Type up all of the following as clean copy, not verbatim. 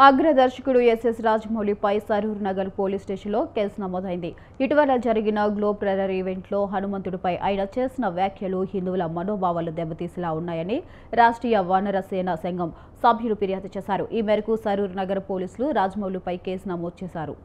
అగ్రదర్శకుడు SS రాజమౌళిపై Saroor Nagar police స్టేషన్లో case నమోదైంది. ఇటీవల జరిగిన గ్లోబ్ ట్రైలర్ ఈవెంట్లో హనుమంతుడిపై ఆయన చేసిన వ్యాఖ్యలు హిందువుల మనోభావాలు దెబ్బతీసేలా ఉన్నాయని రాష్ట్రీయ వానర సేన సంఘం సభ్యులు ఫిర్యాదు చేశారు. ఈ మేరకు సరూర్ నగర్ పోలీసులు రాజమౌళిపై కేసు నమోదు చేశారు.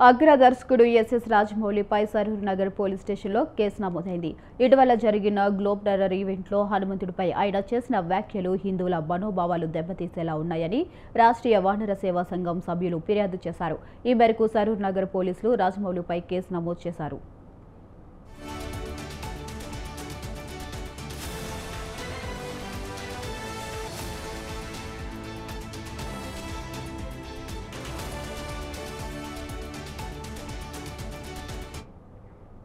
అగ్రదర్శకుడు ఎస్ఎస్ రాజమౌళిపై సరూర్ నగర్ పోలీస్ స్టేషన్లో కేసు నమోదైంది. ఇటీవల జరిగిన గ్లోబ్ ట్రైలర్ ఈవెంట్లో హనుమంతుడిపై ఆయన చేసిన వ్యాఖ్యలు హిందువుల మనోభావాలు దెబ్బతీసేలా ఉన్నాయని రాష్ట్రీయ వానర సేవా సంఘం సభ్యులు ఫిర్యాదు చేశారు. ఈ మేరకు సరూర్ నగర్ పోలీసులు రాజమౌళిపై కేసు నమోదు చేశారు.